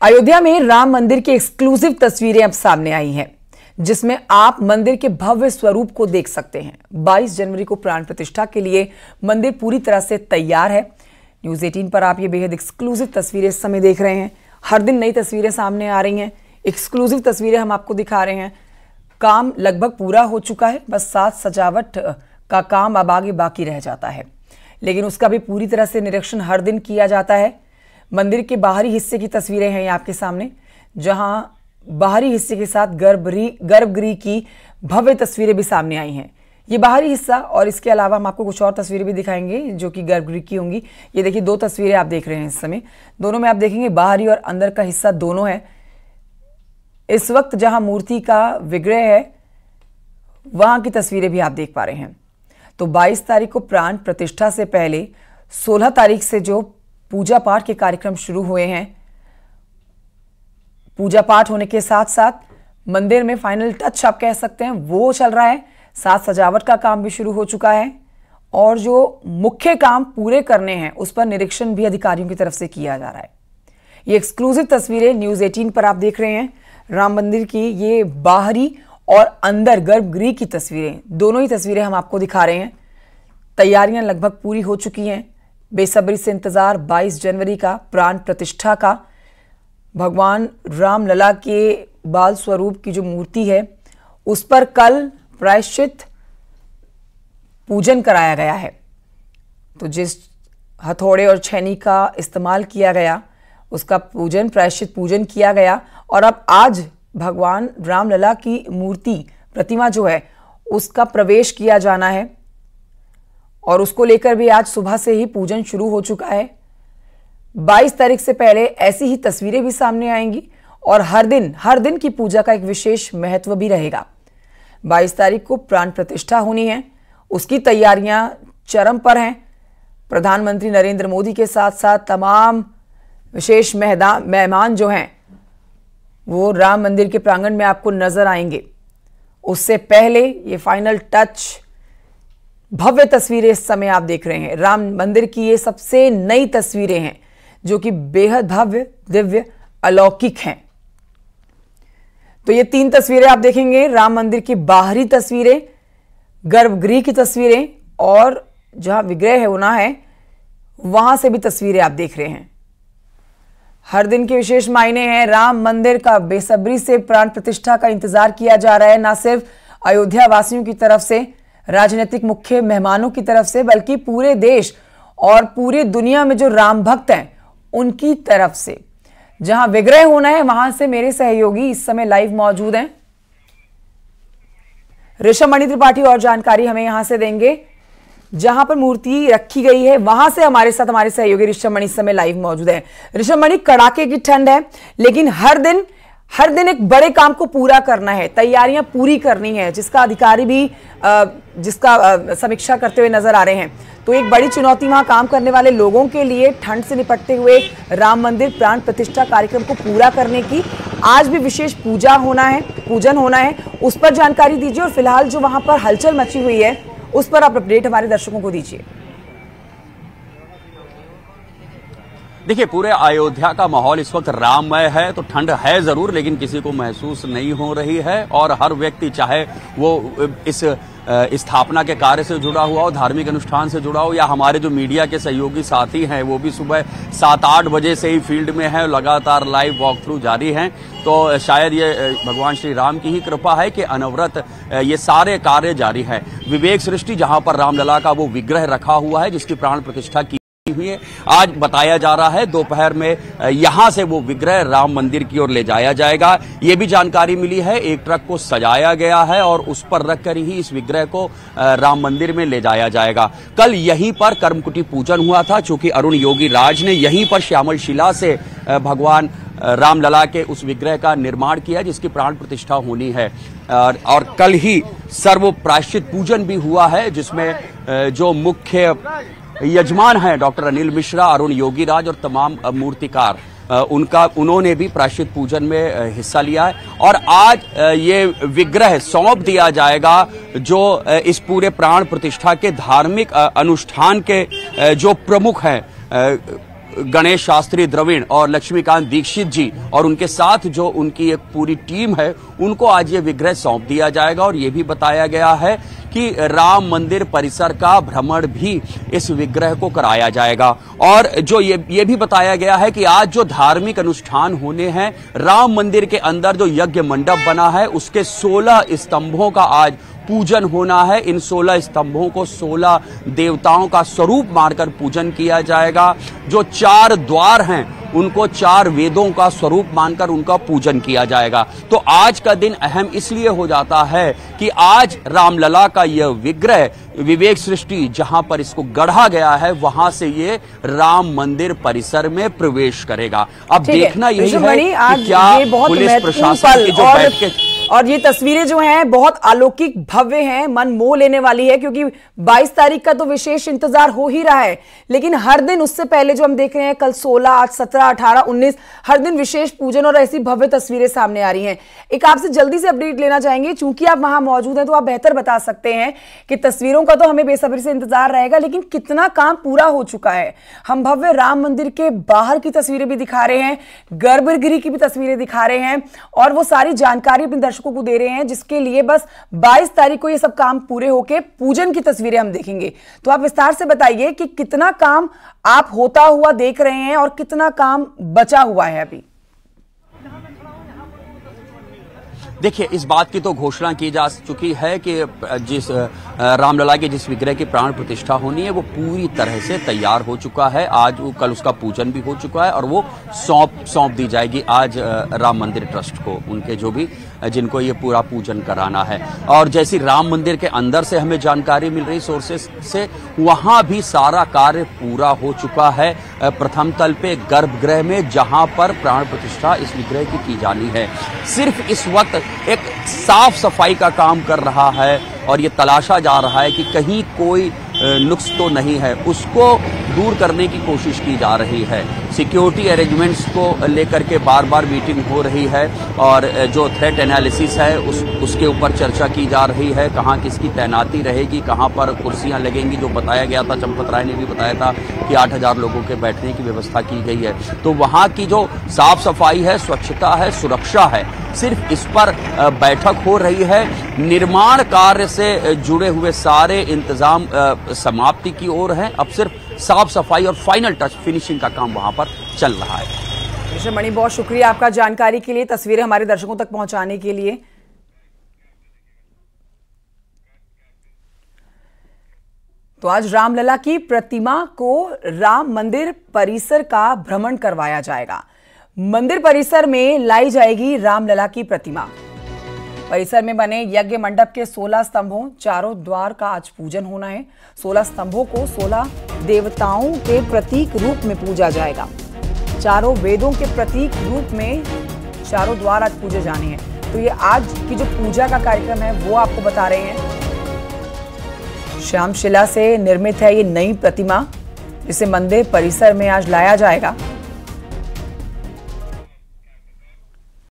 अयोध्या में राम मंदिर की एक्सक्लूसिव तस्वीरें अब सामने आई हैं, जिसमें आप मंदिर के भव्य स्वरूप को देख सकते हैं। 22 जनवरी को प्राण प्रतिष्ठा के लिए मंदिर पूरी तरह से तैयार है। न्यूज़ 18 पर आप ये बेहद एक्सक्लूसिव तस्वीरें इस समय देख रहे हैं। हर दिन नई तस्वीरें सामने आ रही हैं, एक्सक्लूसिव तस्वीरें हम आपको दिखा रहे हैं। काम लगभग पूरा हो चुका है, बस साज सजावट का काम अब आगे बाकी रह जाता है, लेकिन उसका भी पूरी तरह से निरीक्षण हर दिन किया जाता है। मंदिर के बाहरी हिस्से की तस्वीरें हैं ये आपके सामने, जहां बाहरी हिस्से के साथ गर्भगृह की भव्य तस्वीरें भी सामने आई हैं। ये बाहरी हिस्सा और इसके अलावा हम आपको कुछ और तस्वीरें भी दिखाएंगे जो कि गर्भगृह की होंगी। ये देखिए, दो तस्वीरें आप देख रहे हैं इस समय। दोनों में आप देखेंगे बाहरी और अंदर का हिस्सा दोनों है। इस वक्त जहां मूर्ति का विग्रह है वहां की तस्वीरें भी आप देख पा रहे हैं। तो 22 तारीख को प्राण प्रतिष्ठा से पहले 16 तारीख से जो पूजा पाठ के कार्यक्रम शुरू हुए हैं, पूजा पाठ होने के साथ साथ मंदिर में फाइनल टच आप कह सकते हैं वो चल रहा है। साज सजावट का काम भी शुरू हो चुका है और जो मुख्य काम पूरे करने हैं उस पर निरीक्षण भी अधिकारियों की तरफ से किया जा रहा है। ये एक्सक्लूसिव तस्वीरें न्यूज़ 18 पर आप देख रहे हैं। राम मंदिर की ये बाहरी और अंदर गर्भगृह की तस्वीरें, दोनों ही तस्वीरें हम आपको दिखा रहे हैं। तैयारियां लगभग पूरी हो चुकी हैं। बेसब्री से इंतजार 22 जनवरी का प्राण प्रतिष्ठा का। भगवान राम लला के बाल स्वरूप की जो मूर्ति है उस पर कल प्रायश्चित पूजन कराया गया है। तो जिस हथौड़े और छेनी का इस्तेमाल किया गया उसका पूजन, प्रायश्चित पूजन किया गया और अब आज भगवान राम लला की मूर्ति, प्रतिमा जो है उसका प्रवेश किया जाना है और उसको लेकर भी आज सुबह से ही पूजन शुरू हो चुका है। 22 तारीख से पहले ऐसी ही तस्वीरें भी सामने आएंगी और हर दिन की पूजा का एक विशेष महत्व भी रहेगा। 22 तारीख को प्राण प्रतिष्ठा होनी है, उसकी तैयारियां चरम पर हैं। प्रधानमंत्री नरेंद्र मोदी के साथ साथ तमाम विशेष मेहमान जो हैं वो राम मंदिर के प्रांगण में आपको नजर आएंगे। उससे पहले ये फाइनल टच, भव्य तस्वीरें इस समय आप देख रहे हैं। राम मंदिर की ये सबसे नई तस्वीरें हैं जो कि बेहद भव्य, दिव्य, अलौकिक हैं। तो ये 3 तस्वीरें आप देखेंगे, राम मंदिर की बाहरी तस्वीरें, गर्भगृह की तस्वीरें और जहां विग्रह है होना है वहां से भी तस्वीरें आप देख रहे हैं। हर दिन के विशेष मायने हैं। राम मंदिर का बेसब्री से प्राण प्रतिष्ठा का इंतजार किया जा रहा है, ना सिर्फ अयोध्या वासियों की तरफ से, राजनीतिक मुख्य मेहमानों की तरफ से, बल्कि पूरे देश और पूरी दुनिया में जो राम भक्त हैं उनकी तरफ से। जहां विग्रह होना है वहां से मेरे सहयोगी इस समय लाइव मौजूद हैं। ऋषभ मणि त्रिपाठी और जानकारी हमें यहां से देंगे। जहां पर मूर्ति रखी गई है वहां से हमारे साथ हमारे सहयोगी ऋषभ मणि इस समय लाइव मौजूद है। ऋषभ मणि, कड़ाके की ठंड है लेकिन हर दिन एक बड़े काम को पूरा करना है, तैयारियां पूरी करनी है, जिसका अधिकारी भी जिसका समीक्षा करते हुए नजर आ रहे हैं। तो एक बड़ी चुनौती वहां काम करने वाले लोगों के लिए ठंड से निपटते हुए राम मंदिर प्राण प्रतिष्ठा कार्यक्रम को पूरा करने की आज भी विशेष पूजन होना है, उस पर जानकारी दीजिए। और फिलहाल जो वहां पर हलचल मची हुई है उस पर आप अपडेट हमारे दर्शकों को दीजिए। देखिए, पूरे अयोध्या का माहौल इस वक्त राममय है, तो ठंड है जरूर लेकिन किसी को महसूस नहीं हो रही है और हर व्यक्ति चाहे वो इस स्थापना के कार्य से जुड़ा हुआ हो, धार्मिक अनुष्ठान से जुड़ा हो, या हमारे जो मीडिया के सहयोगी साथी हैं वो भी सुबह 7-8 बजे से ही फील्ड में हैं, लगातार लाइव वॉक थ्रू जारी हैं। तो शायद ये भगवान श्री राम की ही कृपा है कि अनवरत ये सारे कार्य जारी है। विवेक सृष्टि जहां पर रामलला का वो विग्रह रखा हुआ है जिसकी प्राण प्रतिष्ठा की हुई है, आज बताया जा रहा है दोपहर में यहां से वो विग्रह राम मंदिर की ओर ले जाया जाएगा। ये भी जानकारी मिली है, एक ट्रक को सजाया गया है और उस पर रखकर ही इस विग्रह को राम मंदिर में ले जाया जाएगा। कल यहीं पर कर्मकुटी पूजन हुआ था, चूंकि अरुण योगी राज ने यहीं पर श्यामल शिला से भगवान रामलला के उस विग्रह का निर्माण किया जिसकी प्राण प्रतिष्ठा होनी है। और कल ही सर्व प्रायश्चित पूजन भी हुआ है जिसमें जो मुख्य यजमान हैं डॉक्टर अनिल मिश्रा, अरुण योगी राज और तमाम मूर्तिकार, उन्होंने भी प्रायश्चित पूजन में हिस्सा लिया है। और आज ये विग्रह सौंप दिया जाएगा जो इस पूरे प्राण प्रतिष्ठा के धार्मिक अनुष्ठान के जो प्रमुख हैं, गणेश शास्त्री द्रविड़ और लक्ष्मीकांत दीक्षित जी और उनके साथ जो उनकी एक पूरी टीम है, उनको आज ये विग्रह सौंप दिया जाएगा। और ये भी बताया गया है कि राम मंदिर परिसर का भ्रमण भी इस विग्रह को कराया जाएगा। और जो ये भी बताया गया है कि आज जो धार्मिक अनुष्ठान होने हैं, राम मंदिर के अंदर जो यज्ञ मंडप बना है उसके 16 स्तंभों का आज पूजन होना है। इन 16 स्तंभों को 16 देवताओं का स्वरूप मानकर पूजन किया जाएगा। जो 4 द्वार हैं उनको 4 वेदों का स्वरूप मानकर उनका पूजन किया जाएगा। तो आज का दिन अहम इसलिए हो जाता है कि आज रामलला का यह विग्रह विवेक सृष्टि जहां पर इसको गढ़ा गया है, वहां से ये राम मंदिर परिसर में प्रवेश करेगा। अब देखना यही है कि क्या पुलिस प्रशासन की जो बैठकें और ये तस्वीरें जो हैं बहुत अलौकिक भव्य हैं, मन मोह लेने वाली है, क्योंकि 22 तारीख का तो विशेष इंतजार हो ही रहा है, लेकिन हर दिन उससे पहले जो हम देख रहे हैं, कल 16, आज 17, 18, 19, हर दिन विशेष पूजन और ऐसी भव्य तस्वीरें सामने आ रही हैं। एक आपसे जल्दी से अपडेट लेना चाहेंगे, चूंकि आप वहां मौजूद हैं तो आप बेहतर बता सकते हैं कि तस्वीरों का तो हमें बेसब्री से इंतजार रहेगा, लेकिन कितना काम पूरा हो चुका है। हम भव्य राम मंदिर के बाहर की तस्वीरें भी दिखा रहे हैं, गर्भगृह की भी तस्वीरें दिखा रहे हैं, और वो सारी जानकारी अपने दर्शकों को दे रहे हैं, जिसके लिए बस 22 तारीख को ये सब काम पूरे होके पूजन की तस्वीरें हम देखेंगे। तो आप विस्तार से बताइए कि कितना काम आप होता हुआ देख रहे हैं और कितना काम बचा हुआ है अभी। देखिए, इस बात की तो घोषणा की जा चुकी है कि जिस रामलला के जिस विग्रह की प्राण प्रतिष्ठा होनी है वो पूरी तरह से तैयार हो चुका है। आज कल उसका पूजन भी हो चुका है और वो सौंप दी जाएगी आज राम मंदिर ट्रस्ट को, उनके जो भी जिनको ये पूरा पूजन कराना है। और जैसी राम मंदिर के अंदर से हमें जानकारी मिल रही सोर्सेस से, वहां भी सारा कार्य पूरा हो चुका है। प्रथम तल पे गर्भगृह में जहां पर प्राण प्रतिष्ठा इस विग्रह की जानी है, सिर्फ इस वक्त एक साफ सफाई का काम कर रहा है और ये तलाशा जा रहा है कि कहीं कोई नुक्स तो नहीं है, उसको दूर करने की कोशिश की जा रही है। सिक्योरिटी अरेंजमेंट्स को लेकर के बार बार मीटिंग हो रही है और जो थ्रेट एनालिसिस है उसके ऊपर चर्चा की जा रही है। कहाँ किसकी तैनाती रहेगी, कहाँ पर कुर्सियां लगेंगी। जो बताया गया था, चंपत राय ने भी बताया था कि 8000 लोगों के बैठने की व्यवस्था की गई है। तो वहाँ की जो साफ सफाई है, स्वच्छता है, सुरक्षा है, सिर्फ इस पर बैठक हो रही है। निर्माण कार्य से जुड़े हुए सारे इंतजाम समाप्ति की ओर हैं। अब सिर्फ साफ सफाई और फाइनल टच फिनिशिंग का काम वहां पर चल रहा है। मिस्टर मणि, बहुत शुक्रिया आपका जानकारी के लिए, तस्वीरें हमारे दर्शकों तक पहुंचाने के लिए। तो आज रामलला की प्रतिमा को राम मंदिर परिसर का भ्रमण करवाया जाएगा। मंदिर परिसर में लाई जाएगी रामलला की प्रतिमा। परिसर में बने यज्ञ मंडप के 16 स्तंभों, चारों द्वार का आज पूजन होना है। 16 स्तंभों को 16 देवताओं के प्रतीक रूप में पूजा जाएगा। चारों वेदों के प्रतीक रूप में चारों द्वार आज पूजे जाने हैं। तो ये आज की जो पूजा का कार्यक्रम है वो आपको बता रहे हैं। श्याम शिला से निर्मित है ये नई प्रतिमा, जिसे मंदिर परिसर में आज लाया जाएगा।